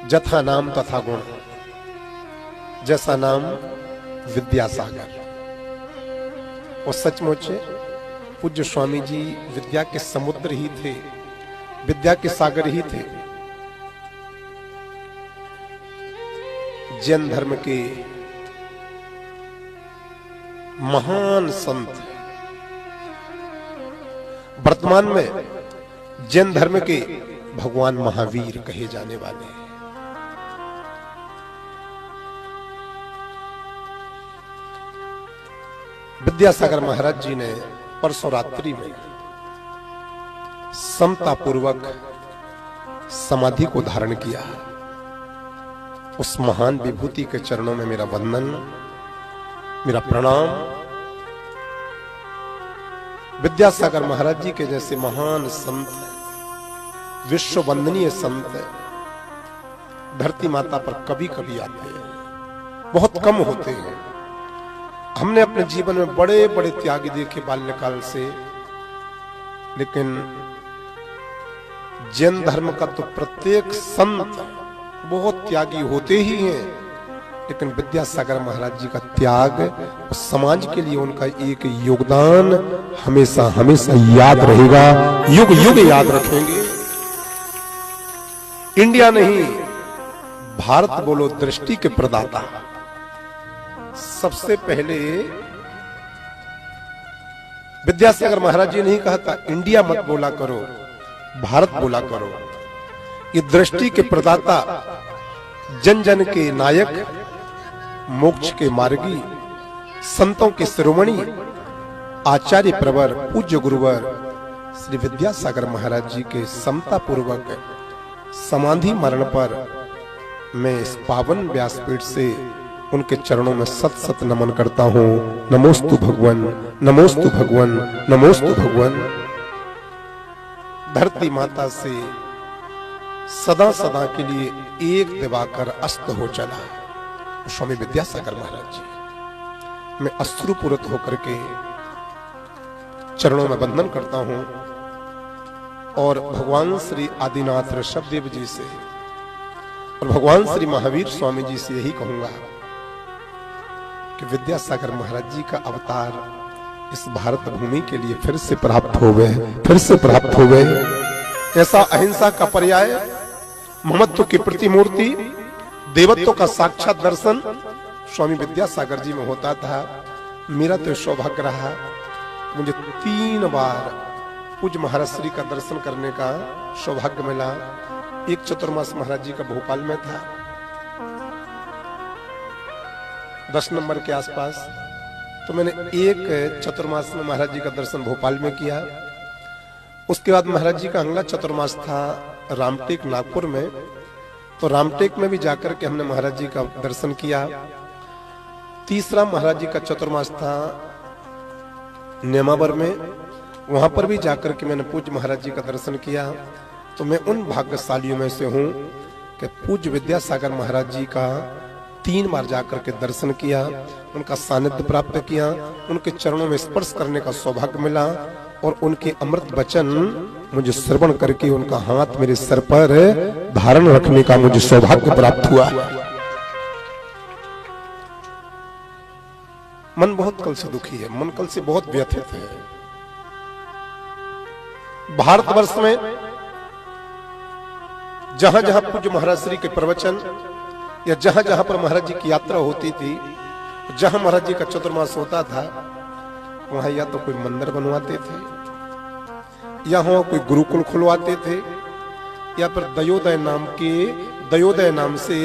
जथा नाम तथा गुण, जैसा नाम विद्यासागर। और सचमुच पूज्य स्वामी जी विद्या के समुद्र ही थे, विद्या के सागर ही थे। जैन धर्म के महान संत, वर्तमान में जैन धर्म के भगवान महावीर कहे जाने वाले हैं। विद्यासागर महाराज जी ने परसों रात्रि में समता पूर्वक समाधि को धारण किया। उस महान विभूति के चरणों में मेरा वंदन, मेरा प्रणाम। विद्यासागर महाराज जी के जैसे महान संत, विश्व वंदनीय संत धरती माता पर कभी कभी आते हैं, बहुत कम होते हैं। हमने अपने जीवन में बड़े बड़े त्यागी देखे बाल्यकाल से, लेकिन जैन धर्म का तो प्रत्येक संत बहुत त्यागी होते ही हैं, लेकिन विद्यासागर महाराज जी का त्याग समाज के लिए उनका एक योगदान हमेशा हमेशा याद रहेगा, युग युग याद रखेंगे। इंडिया नहीं, भारत बोलो दृष्टि के प्रदाता। सबसे पहले विद्यासागर महाराज जी ने ही कहा था, इंडिया मत बोला करो, भारत बोला करो। ये दृष्टि के प्रदाता, जन जन के नायक, मोक्ष के मार्गी, संतों के शिरोमणि, आचार्य प्रवर, पूज्य गुरुवर श्री विद्यासागर महाराज जी के समता पूर्वक समाधि मरण पर मैं इस पावन व्यासपीठ से उनके चरणों में सत सत नमन करता हूं। नमोस्तु भगवन, नमोस्तु भगवन, नमोस्तु भगवन। धरती माता से सदा सदा के लिए एक दिवाकर अस्त हो चला स्वामी विद्यासागर महाराज जी। मैं अश्रुपूरित होकर के चरणों में वंदन करता हूं और भगवान श्री आदिनाथ ऋषभदेव जी से और भगवान श्री महावीर स्वामी जी से यही कहूंगा कि विद्यासागर महाराज जी का अवतार इस भारत भूमि के लिए फिर से प्राप्त हो गए, फिर से प्राप्त हो गए। ऐसा अहिंसा का पर्याय, ममत्व की प्रतिमूर्ति, देवत्व का साक्षात दर्शन स्वामी विद्यासागर जी में होता था। मेरा तो सौभाग्य रहा, मुझे 3 बार पूज्य महाराज श्री का दर्शन करने का सौभाग्य मिला। एक चतुर्मास महाराज जी का भोपाल में था, 10 नंबर के आसपास, तो मैंने एक चतुर्मास में महाराज जी का दर्शन भोपाल में किया। उसके बाद महाराज जी का अगला चतुर्मास था रामटेक नागपुर में, तो रामटेक में भी जाकर के हमने महाराज जी का दर्शन किया। तीसरा महाराज जी का चतुर्मास था नेमावर में, वहां पर भी जाकर के मैंने पूज्य महाराज जी का दर्शन किया। तो मैं उन भाग्यशालियों में से हूं कि पूज्य विद्यासागर महाराज जी का 3 बार जाकर के दर्शन किया, उनका सानिध्य प्राप्त किया, उनके चरणों में स्पर्श करने का सौभाग्य मिला और उनके अमृत वचन मुझे श्रवण करके उनका हाथ मेरे सर पर धारण रखने का मुझे सौभाग्य प्राप्त हुआ। मन बहुत कल से दुखी है, मन कल से बहुत व्यथित है। भारतवर्ष में जहां जहां पूज्य महाराज श्री के प्रवचन या जहां जहां पर महाराज जी की यात्रा होती थी, जहां महाराज जी का चतुर्मास होता था, वहां या तो कोई मंदिर बनवाते थे, या वहां कोई गुरुकुल खुलवाते थे, या फिर दयोदय नाम से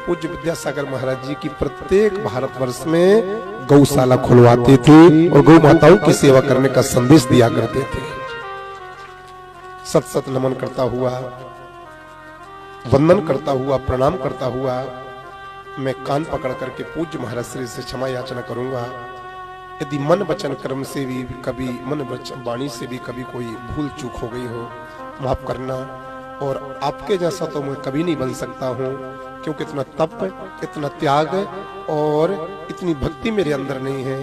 पूज्य विद्यासागर महाराज जी की प्रत्येक भारतवर्ष में गौशाला खुलवाते थे और गौ माताओं की सेवा करने का संदेश दिया करते थे। सत सत नमन करता हुआ, वंदन करता हुआ, प्रणाम करता हुआ मैं कान पकड़ करके पूज्य महाराज श्री से क्षमा याचना करूंगा। यदि मन वचन कर्म से भी कभी, मन वचन वाणी से भी कभी कोई भूल चूक हो गई हो, माफ करना। और आपके जैसा तो मैं कभी नहीं बन सकता हूँ, क्योंकि इतना तप, इतना त्याग और इतनी भक्ति मेरे अंदर नहीं है।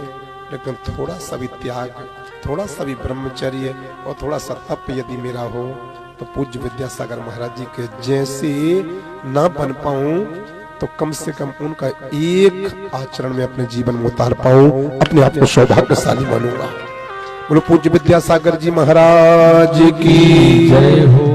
लेकिन थोड़ा सा भी त्याग, थोड़ा सा भी ब्रह्मचर्य और थोड़ा सा तप यदि मेरा हो तो पूज्य विद्यासागर महाराज जी के जैसे ना बन पाऊं तो कम से कम उनका एक आचरण में अपने जीवन में उतार पाऊं, अपने आप को सौभाग्यशाली मानूंगा। बोलो पूज्य विद्यासागर जी महाराज की जय हो।